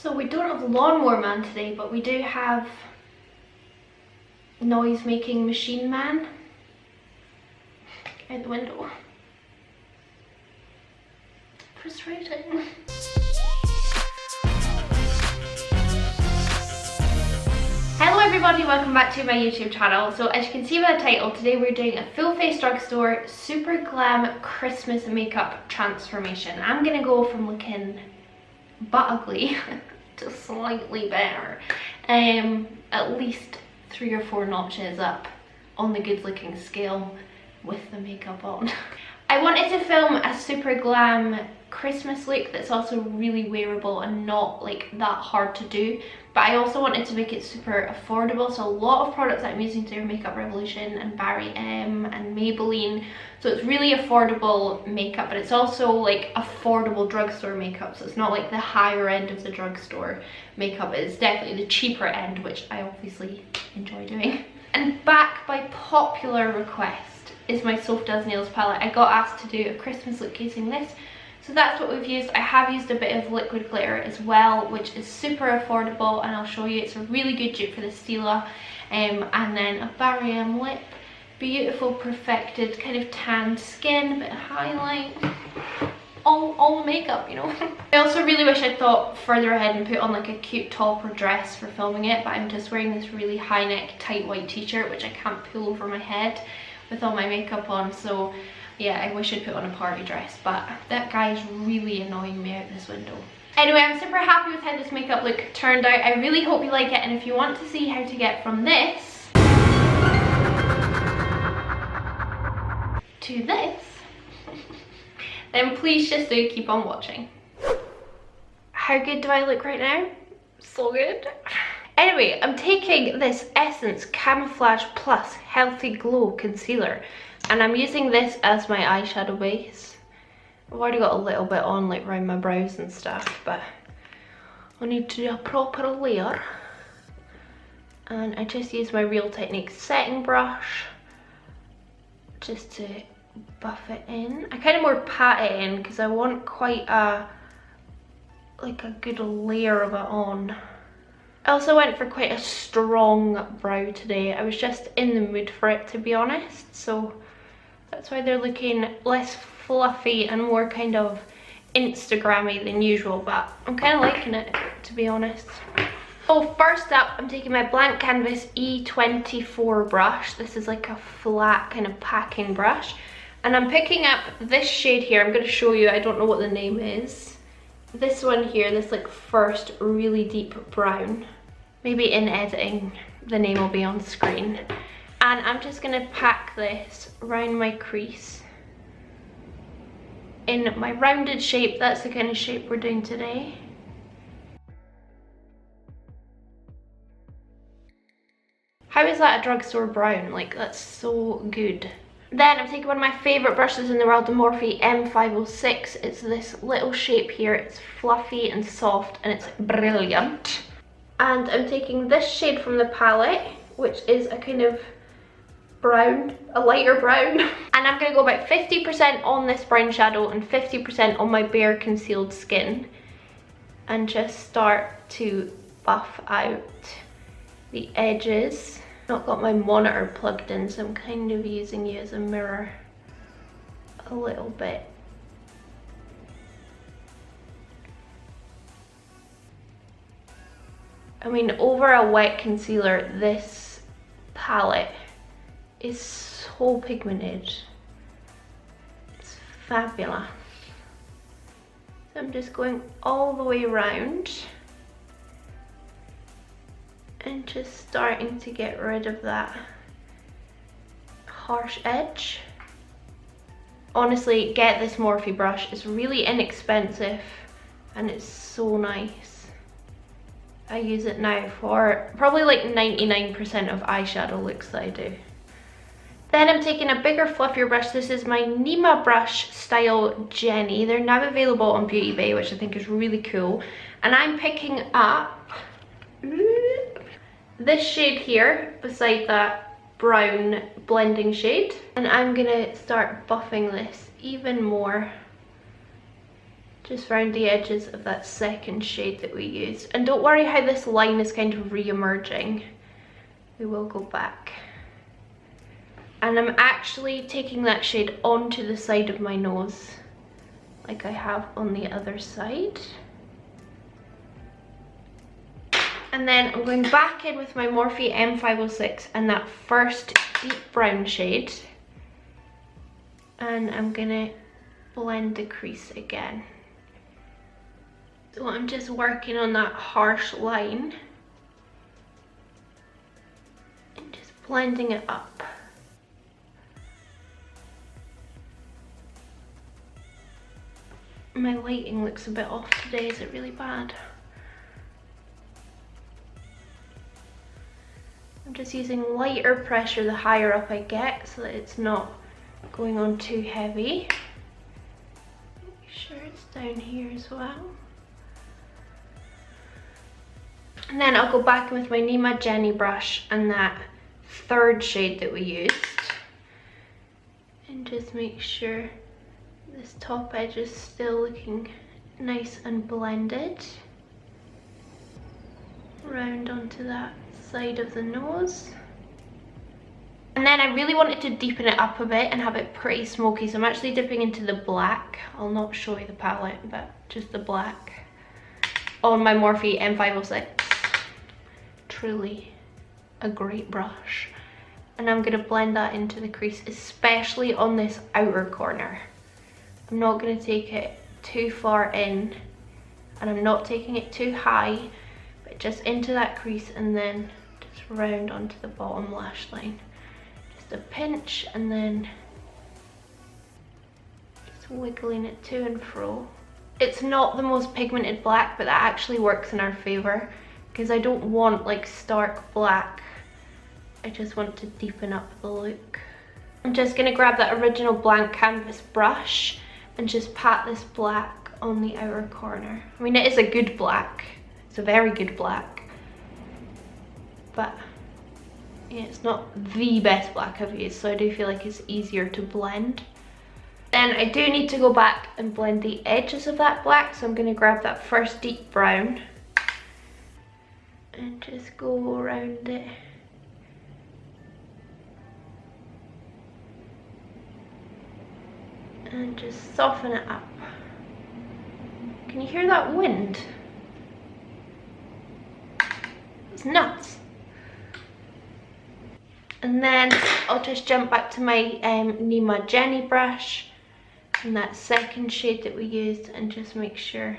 So we don't have Lawnmower Man today, but we do have Noise Making Machine Man out the window. Frustrating. Hello everybody, welcome back to my YouTube channel. So as you can see by the title, today we're doing a full face drugstore super glam Christmas makeup transformation. I'm gonna go from looking but ugly to slightly better, at least 3 or 4 notches up on the good looking scale with the makeup on. I wanted to film a super glam Christmas look that's also really wearable and not like that hard to do, but I also wanted to make it super affordable. So a lot of products that I'm using today are Makeup Revolution and Barry M and Maybelline, so it's really affordable makeup, but it's also like affordable drugstore makeup, so it's not like the higher end of the drugstore makeup. It's definitely the cheaper end, which I obviously enjoy doing. And back by popular request is my Soft Does Nails palette. I got asked to do a Christmas look using this, so that's what we've used. I have used a bit of liquid glitter as well, which is super affordable, and I'll show you. It's a really good dupe for the Stila, and then a Barry M lip. Beautiful, perfected, kind of tanned skin, a bit of highlight. All makeup, you know. I also really wish I'd thought further ahead and put on like a cute top or dress for filming it, but I'm just wearing this really high neck tight white t-shirt which I can't pull over my head with all my makeup on. So yeah, I wish I'd put on a party dress, but that guy's really annoying me out this window. Anyway, I'm super happy with how this makeup look turned out. I really hope you like it, and if you want to see how to get from this to this, then please just do keep on watching. How good do I look right now? So good. Anyway, I'm taking this Essence Camouflage Plus Healthy Glow Concealer, and I'm using this as my eyeshadow base. I've already got a little bit on like around my brows and stuff, but I need to do a proper layer. And I just use my Real Techniques setting brush just to buff it in. I kind of more pat it in because I want quite a good layer of it on. I also went for quite a strong brow today. I was just in the mood for it, to be honest, so that's why they're looking less fluffy and more kind of Instagrammy than usual, but I'm kind of liking it, to be honest. So first up, I'm taking my Blank Canvas E24 brush. This is like a flat kind of packing brush, and I'm picking up this shade here. I'm going to show you, I don't know what the name is. This one here, this like first really deep brown. Maybe in editing the name will be on screen. And I'm just going to pack this around my crease in my rounded shape. That's the kind of shape we're doing today. How is that a drugstore brown? Like, that's so good. Then I'm taking one of my favourite brushes in the world, the Morphe M506. It's this little shape here. It's fluffy and soft and it's brilliant. And I'm taking this shade from the palette, which is a kind of brown, a lighter brown. And I'm going to go about 50% on this brown shadow and 50% on my bare concealed skin. And just start to buff out the edges. Not got my monitor plugged in, so I'm kind of using you as a mirror a little bit. I mean, over a wet concealer, this palette is so pigmented. It's fabulous. So I'm just going all the way around and just starting to get rid of that harsh edge. Honestly, get this Morphe brush. It's really inexpensive and it's so nice. I use it now for probably like 99% of eyeshadow looks that I do. Then I'm taking a bigger, fluffier brush. This is my Nima brush style Jenny. They're now available on Beauty Bay, which I think is really cool. And I'm picking up this shade here beside that brown blending shade, and I'm gonna start buffing this even more just around the edges of that second shade that we used. And don't worry how this line is kind of re-emerging. We will go back. And I'm actually taking that shade onto the side of my nose, like I have on the other side. And then I'm going back in with my Morphe M506 and that first deep brown shade. And I'm gonna blend the crease again. So I'm just working on that harsh line and just blending it up. My lighting looks a bit off today. Is it really bad? I'm just using lighter pressure the higher up I get so that it's not going on too heavy. Make sure it's down here as well. And then I'll go back with my Nima Jenny brush and that third shade that we used. And just make sure this top edge is still looking nice and blended. Round onto that side of the nose. And then I really wanted to deepen it up a bit and have it pretty smoky, so I'm actually dipping into the black. I'll not show you the palette, but just the black on my Morphe M506. Truly a great brush. And I'm going to blend that into the crease, especially on this outer corner. I'm not going to take it too far in, and I'm not taking it too high, but just into that crease and then just round onto the bottom lash line. Just a pinch and then just wiggling it to and fro. It's not the most pigmented black, but that actually works in our favour because I don't want like stark black. I just want to deepen up the look. I'm just going to grab that original blank canvas brush and just pat this black on the outer corner. I mean, it is a good black. It's a very good black. But yeah, it's not the best black I've used, so I do feel like it's easier to blend. Then I do need to go back and blend the edges of that black, so I'm going to grab that first deep brown and just go around it. And just soften it up. Can you hear that wind? It's nuts. And then I'll just jump back to my Nima Jenny brush and that second shade that we used and just make sure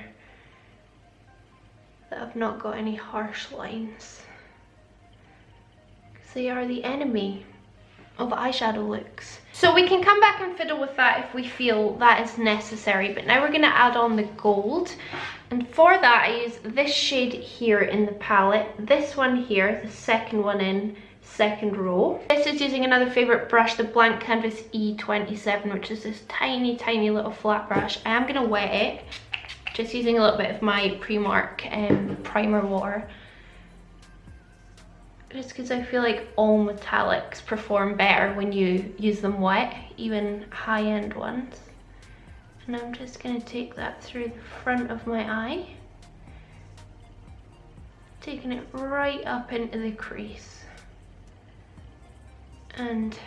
that I've not got any harsh lines, because they are the enemy of eyeshadow looks. So we can come back and fiddle with that if we feel that is necessary, but now we're going to add on the gold. And for that I use this shade here in the palette, this one here, the second one in, second row. This is using another favourite brush, the Blank Canvas E27, which is this tiny little flat brush. I am going to wet it, just using a little bit of my PRIMARK primer water. Just because I feel like all metallics perform better when you use them wet, even high-end ones. And I'm just going to take that through the front of my eye, taking it right up into the crease. And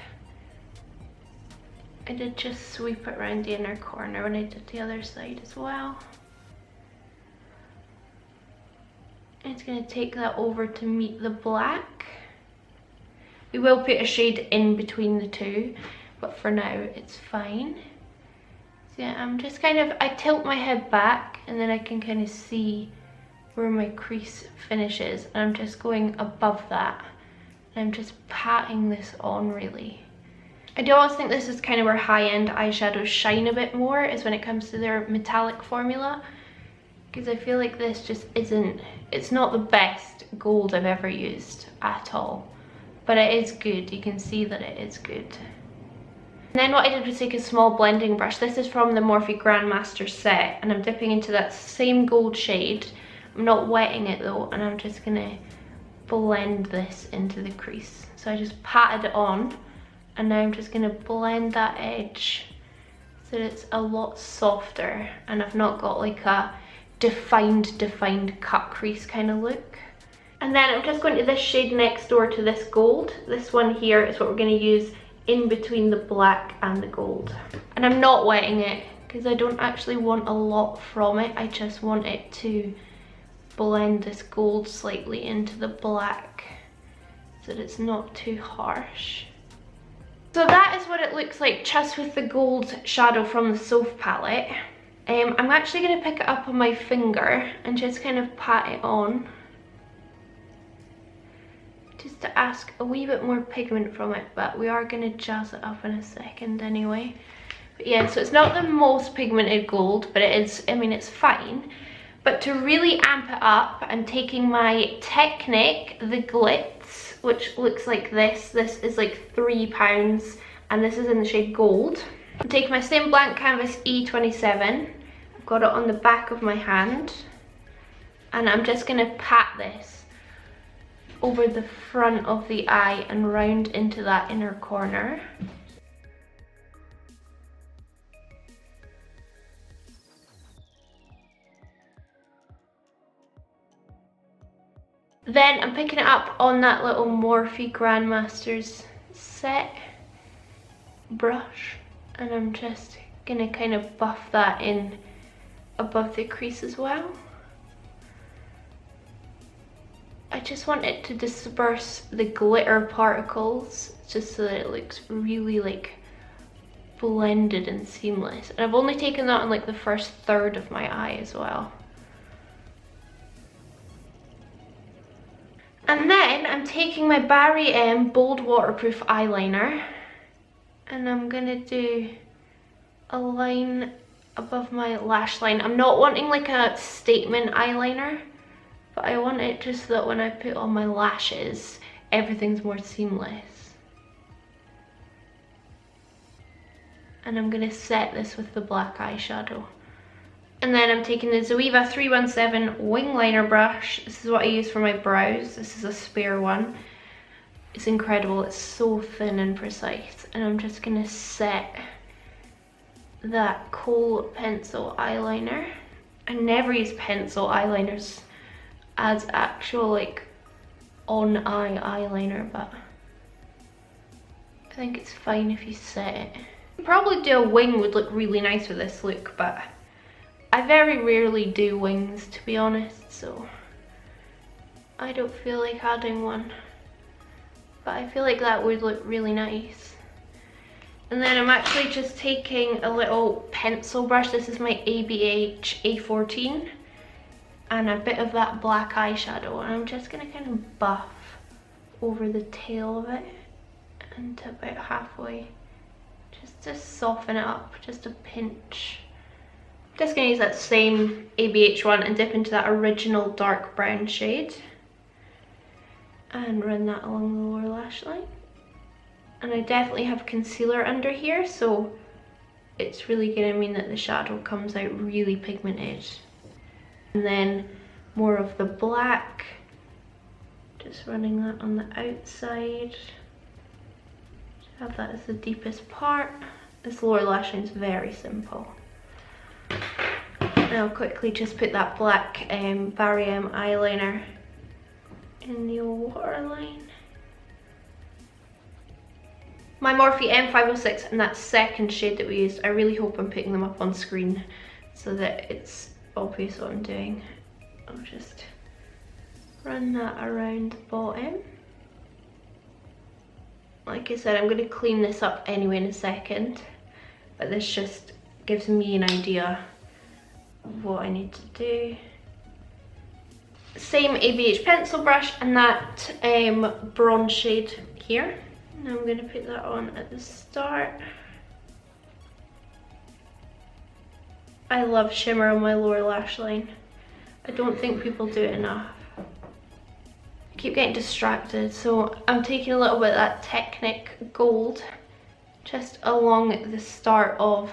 I did just sweep it around the inner corner when I did the other side as well. It's going to take that over to meet the black. We will put a shade in between the two, but for now it's fine. So yeah, I'm just kind of, I tilt my head back and then I can kind of see where my crease finishes, and I'm just going above that. And I'm just patting this on really. I do always think this is kind of where high-end eyeshadows shine a bit more, is when it comes to their metallic formula. Because I feel like this just isn't, it's not the best gold I've ever used at all. But it is good, you can see that it is good. And then what I did was take a small blending brush. This is from the Morphe Grandmaster set, and I'm dipping into that same gold shade. I'm not wetting it though, and I'm just gonna blend this into the crease. So I just patted it on, and now I'm just gonna blend that edge so it's a lot softer and I've not got like a defined cut crease kind of look. And then I'm just going to this shade next door to this gold. This one here is what we're going to use in between the black and the gold. And I'm not wetting it because I don't actually want a lot from it. I just want it to blend this gold slightly into the black so that it's not too harsh. So that is what it looks like just with the gold shadow from the Soph palette. I'm actually going to pick it up on my finger and just kind of pat it on, just to ask a wee bit more pigment from it, but we are going to jazz it up in a second anyway. But yeah, so it's not the most pigmented gold, but it is, I mean, it's fine. But to really amp it up, I'm taking my Technic, the Glitz, which looks like this. This is like £3 and this is in the shade gold. I'm taking my same blank canvas E27. I've got it on the back of my hand. And I'm just going to pat this over the front of the eye and round into that inner corner. Then I'm picking it up on that little Morphe Grandmasters set brush and I'm just gonna kind of buff that in above the crease as well. I just want it to disperse the glitter particles just so that it looks really like blended and seamless. And I've only taken that on like the first third of my eye as well. And then I'm taking my Barry M Bold Waterproof Eyeliner and I'm gonna do a line above my lash line. I'm not wanting like a statement eyeliner, but I want it just so that when I put on my lashes, everything's more seamless. And I'm gonna set this with the black eyeshadow. And then I'm taking the Zoeva 317 wing liner brush. This is what I use for my brows. This is a spare one. It's incredible, it's so thin and precise. And I'm just gonna set that kohl pencil eyeliner. I never use pencil eyeliners as actual like on eye eyeliner, but I think it's fine if you set it. Probably do a wing would look really nice with this look, but I very rarely do wings, to be honest, so I don't feel like adding one. But I feel like that would look really nice. And then I'm actually just taking a little pencil brush. This is my ABH A14. And a bit of that black eyeshadow. And I'm just going to kind of buff over the tail of it. And to about halfway. Just to soften it up, just a pinch. Just going to use that same ABH one and dip into that original dark brown shade and run that along the lower lash line. And I definitely have concealer under here, so it's really going to mean that the shadow comes out really pigmented. And then more of the black, just running that on the outside. Have that as the deepest part. This lower lash line is very simple. And I'll quickly just put that black Barry M eyeliner in the waterline. My Morphe M506 and that second shade that we used, I really hope I'm putting them up on screen so that it's obvious what I'm doing. I'll just run that around the bottom. Like I said, I'm going to clean this up anyway in a second, but this just gives me an idea of what I need to do. Same ABH pencil brush and that bronze shade here. Now I'm going to put that on at the start. I love shimmer on my lower lash line. I don't think people do it enough. I keep getting distracted, so I'm taking a little bit of that Technic Gold just along the start of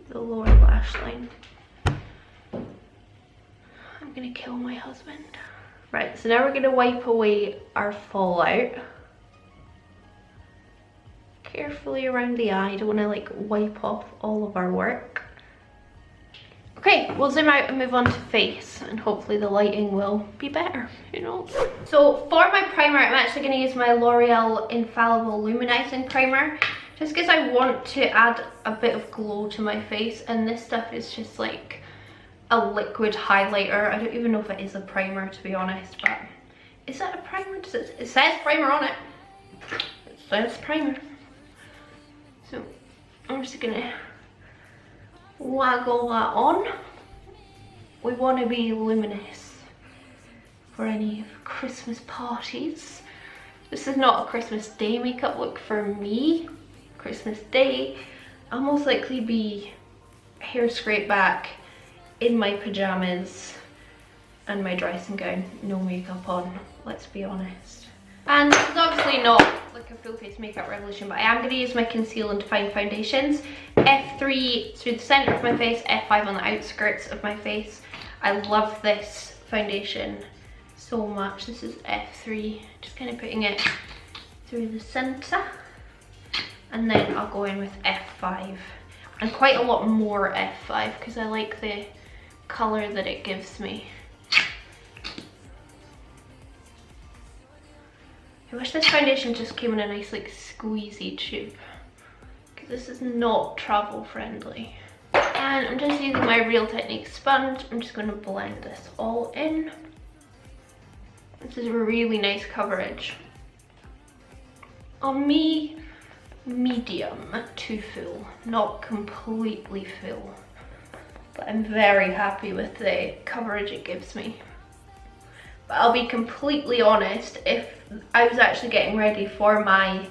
the lower lash line. I'm gonna kill my husband. Right, so now we're gonna wipe away our fallout. carefully around the eye. I don't want to like wipe off all of our work. Okay, we'll zoom out and move on to face, and hopefully the lighting will be better, who knows. So for my primer, I'm actually going to use my L'Oreal Infallible Luminizing Primer, just because I want to add a bit of glow to my face, and this stuff is just like a liquid highlighter. I don't even know if it is a primer, to be honest, but is that a primer? It says primer on it. It says primer. So I'm just gonna waggle that on. We want to be luminous for any Christmas parties. This is not a Christmas Day makeup look for me. Christmas Day, I'll most likely be hair scraped back in my pajamas and my dressing gown, no makeup on, let's be honest. And this is obviously not like a full face makeup revolution, but I am going to use my conceal and define foundations. F3 through the centre of my face, F5 on the outskirts of my face. I love this foundation so much. This is F3, just kind of putting it through the centre. And then I'll go in with F5. And quite a lot more F5 because I like the colour that it gives me. I wish this foundation just came in a nice like squeezy tube, because this is not travel friendly. And I'm just using my Real Technique sponge. I'm just going to blend this all in. This is really nice coverage. On me, medium to full, not completely full, but I'm very happy with the coverage it gives me. But I'll be completely honest, if I was actually getting ready for my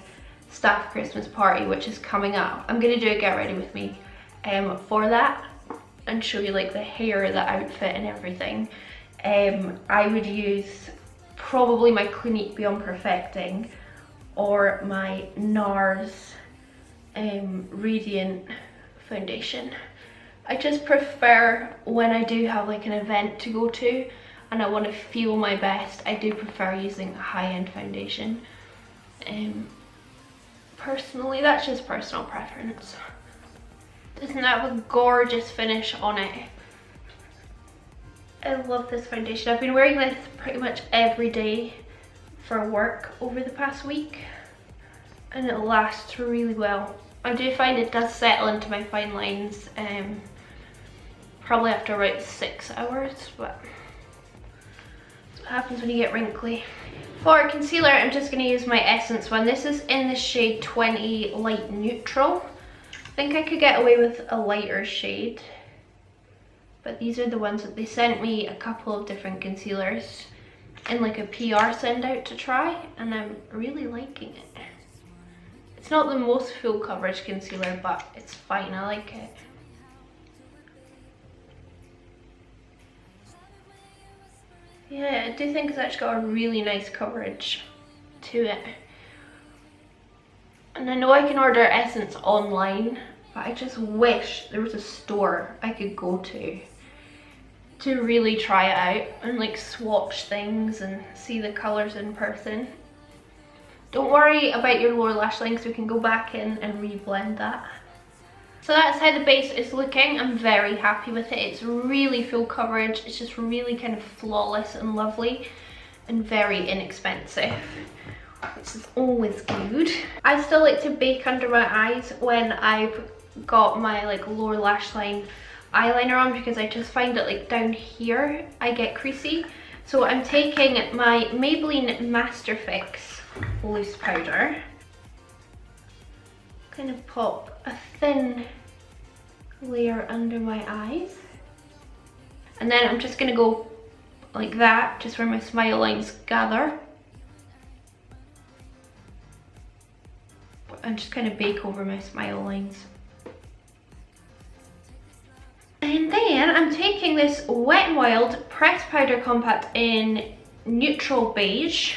staff Christmas party, which is coming up, I'm gonna do a get ready with me for that and show you like the hair, the outfit and everything. I would use probably my Clinique Beyond Perfecting or my NARS Radiant foundation. I just prefer when I do have like an event to go to and I want to feel my best, I do prefer using a high-end foundation. Personally, that's just personal preference. Doesn't that have a gorgeous finish on it? I love this foundation. I've been wearing this pretty much every day for work over the past week and it lasts really well. I do find it does settle into my fine lines probably after about 6 hours, but that's what happens when you get wrinkly. For concealer, I'm just going to use my Essence one. This is in the shade 20 Light Neutral. I think I could get away with a lighter shade, but these are the ones that they sent me a couple of different concealers in like a PR send out to try, and I'm really liking it. It's not the most full coverage concealer, but it's fine, I like it. Yeah, I do think it's actually got a really nice coverage to it. And I know I can order Essence online, but I just wish there was a store I could go to really try it out and like swatch things and see the colours in person. Don't worry about your lower lash line because we can go back in and re-blend that. So that's how the base is looking. I'm very happy with it. It's really full coverage. It's just really kind of flawless and lovely and very inexpensive, which is always good. I still like to bake under my eyes when I've got my like lower lash line eyeliner on, because I just find it like down here I get creasy. So I'm taking my Maybelline Master Fix loose powder, kind of pop a thin layer under my eyes, and then I'm just going to go like that, just where my smile lines gather, and just kind of bake over my smile lines. And then I'm taking this Wet n Wild Pressed Powder Compact in Neutral Beige,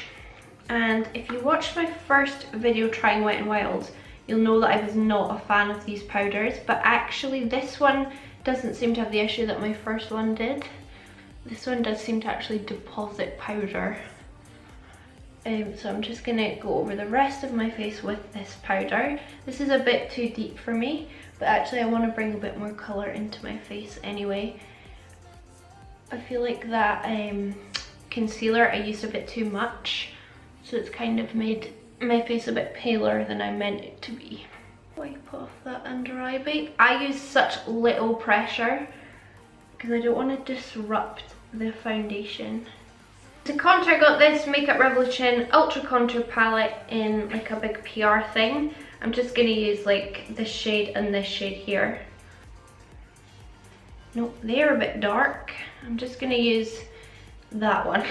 and if you watched my first video trying Wet n Wild, you'll know that I was not a fan of these powders, but actually this one doesn't seem to have the issue that my first one did. This one does seem to actually deposit powder So I'm just gonna go over the rest of my face with this powder. This is a bit too deep for me, but actually I want to bring a bit more colour into my face anyway. I feel like that concealer I used a bit too much, so it's kind of made my face a bit paler than I meant it to be. Wipe off that under eye bake. I use such little pressure because I don't want to disrupt the foundation. To contour, I got this Makeup Revolution Ultra Contour Palette in like a big PR thing. I'm just going to use like this shade and this shade here. Nope, they're a bit dark. I'm just going to use that one.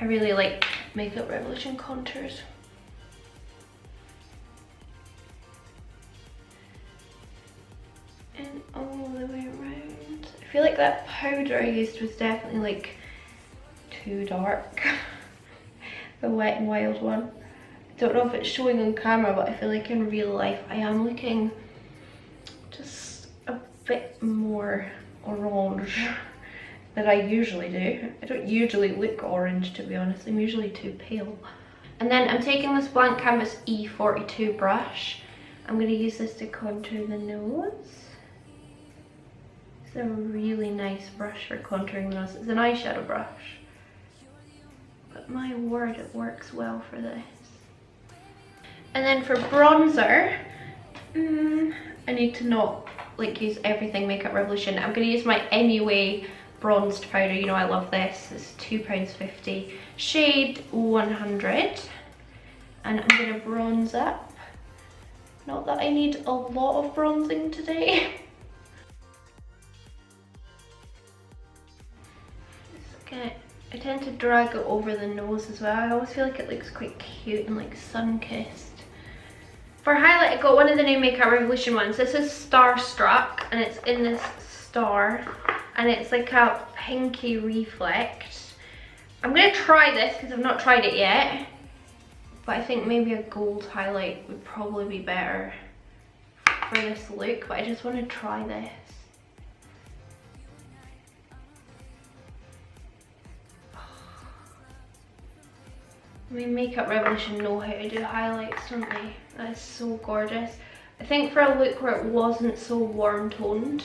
I really like Makeup Revolution contours. And all the way around. I feel like that powder I used was definitely like too dark. The Wet n Wild one. I don't know if it's showing on camera, but I feel like in real life I am looking just a bit more orange than I usually do. I don't usually look orange, to be honest. I'm usually too pale. And then I'm taking this blank canvas E42 brush. I'm going to use this to contour the nose. It's a really nice brush for contouring the nose. It's an eyeshadow brush. But my word, it works well for this. And then for bronzer, I need to not like use everything Makeup Revolution. I'm going to use my MUA bronzed powder. You know I love this. It's £2.50. Shade 100. And I'm going to bronze up. Not that I need a lot of bronzing today. I tend to drag it over the nose as well. I always feel like it looks quite cute and like sun-kissed. For highlight, I got one of the new Makeup Revolution ones. This is Starstruck, and it's in this star, and it's like a pinky reflect. I'm gonna try this because I've not tried it yet, but I think maybe a gold highlight would probably be better for this look, but I just want to try this. I mean, Makeup Revolution know how to do highlights, don't they? That is so gorgeous. I think for a look where it wasn't so warm toned,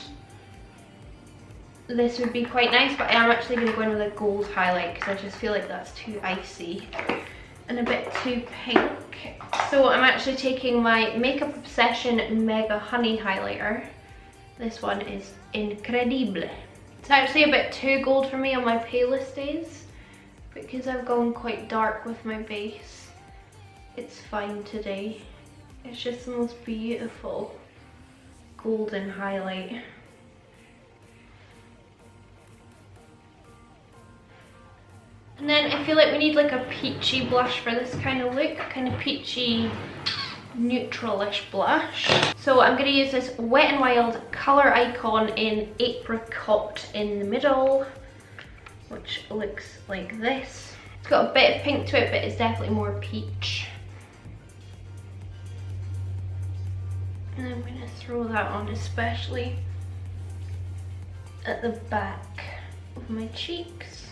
this would be quite nice, but I am actually going to go in with a gold highlight because I just feel like that's too icy and a bit too pink. So I'm actually taking my Makeup Obsession Mega Honey Highlighter. This one is incredible. It's actually a bit too gold for me on my palest days, because I've gone quite dark with my base. It's fine today. It's just the most beautiful golden highlight. And then I feel like we need like a peachy blush for this kind of look, kind of peachy, neutralish blush. So I'm going to use this Wet n Wild Colour Icon in Apricot in the middle, which looks like this. It's got a bit of pink to it, but it's definitely more peach. And I'm going to throw that on, especially at the back of my cheeks.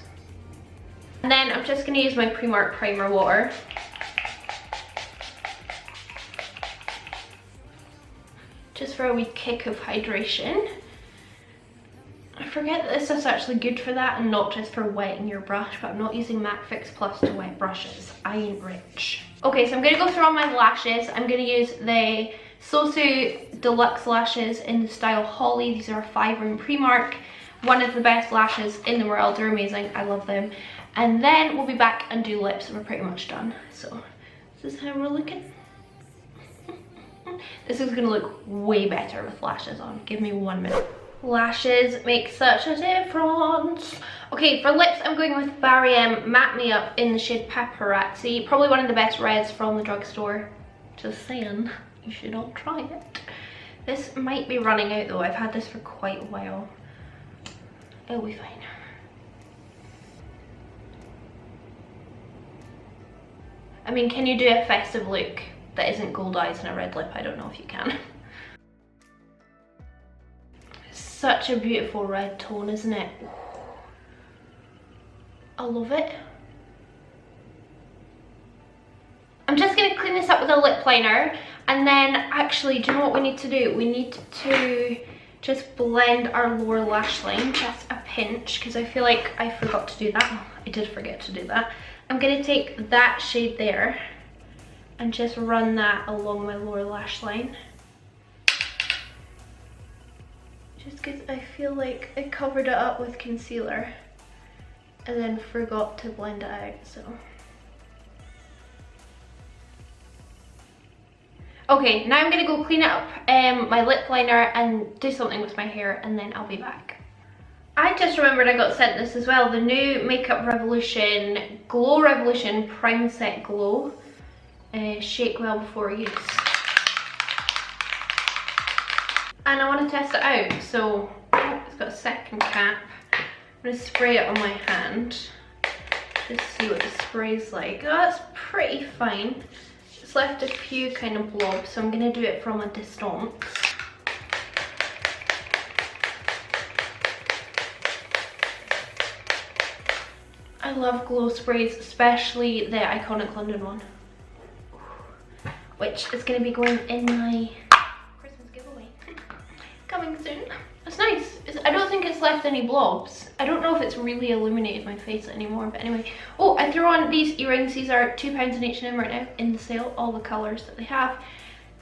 And then I'm just going to use my PRIMARK primer water. Just for a wee kick of hydration. I forget that this is actually good for that and not just for wetting your brush, but I'm not using MAC Fix Plus to wet brushes. I ain't rich. Okay, so I'm going to go through all my lashes. I'm going to use the xoxo Deluxe lashes in the style Holly. These are a 5-room PRIMARK. One of the best lashes in the world. They're amazing. I love them. And then we'll be back and do lips and we're pretty much done. So this is how we're looking. This is going to look way better with lashes on. Give me 1 minute. Lashes make such a difference. Okay, for lips I'm going with Barry M Matte Me Up in the shade Paparazzi. Probably one of the best reds from the drugstore. Just saying, you should all try it. This might be running out though. I've had this for quite a while. It'll be fine. I mean, can you do a festive look that isn't gold eyes and a red lip? I don't know if you can. Such a beautiful red tone, isn't it? I love it. I'm just going to clean this up with a lip liner, and then actually, do you know what we need to do? We need to just blend our lower lash line, just a pinch, because I feel like I forgot to do that. Oh, I did forget to do that. I'm going to take that shade there and just run that along my lower lash line. Just because I feel like I covered it up with concealer and then forgot to blend it out, so. Okay, now I'm gonna go clean up my lip liner and do something with my hair, and then I'll be back. I just remembered I got sent this as well, the new Makeup Revolution Glow Revolution Prime Set Glow. Shake well before use. And I want to test it out, so it's got a second cap. I'm going to spray it on my hand, just see what the spray's like. Oh, that's pretty fine. It's left a few kind of blobs, so I'm going to do it from a distance. I love glow sprays, especially the Iconic London one, which is going to be going in my Christmas giveaway coming soon. It's nice. I don't think it's left any blobs. I don't know if it's really illuminated my face anymore, but anyway. Oh, I threw on these earrings. These are £2 in H&M right now in the sale, all the colours that they have.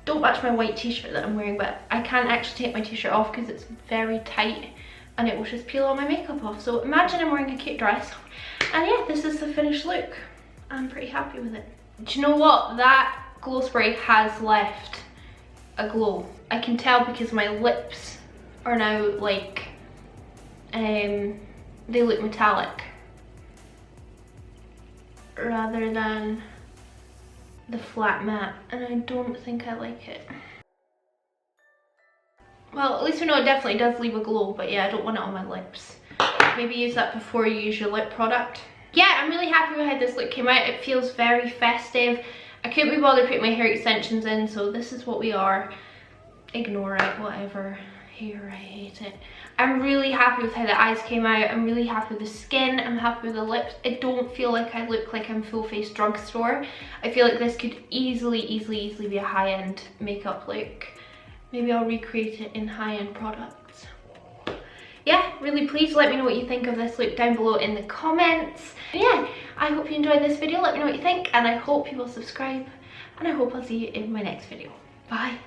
Don't match my white t-shirt that I'm wearing, but I can't actually take my t-shirt off because it's very tight and it will just peel all my makeup off. So imagine I'm wearing a cute dress. And yeah, this is the finished look. I'm pretty happy with it. Do you know what? That glow spray has left a glow. I can tell because my lips are now like, they look metallic rather than the flat matte, and I don't think I like it. Well, at least we know it definitely does leave a glow, but yeah, I don't want it on my lips. Maybe use that before you use your lip product. Yeah, I'm really happy with how this look came out. It feels very festive. I couldn't be bothered putting my hair extensions in, so this is what we are. Ignore it, whatever. Hair, I hate it. I'm really happy with how the eyes came out. I'm really happy with the skin. I'm happy with the lips. I don't feel like I look like I'm full face drugstore. I feel like this could easily be a high-end makeup look. Maybe I'll recreate it in high-end products. Yeah, really please let me know what you think of this look down below in the comments. Yeah, I hope you enjoyed this video. Let me know what you think, and I hope you will subscribe, and I hope I'll see you in my next video. Bye.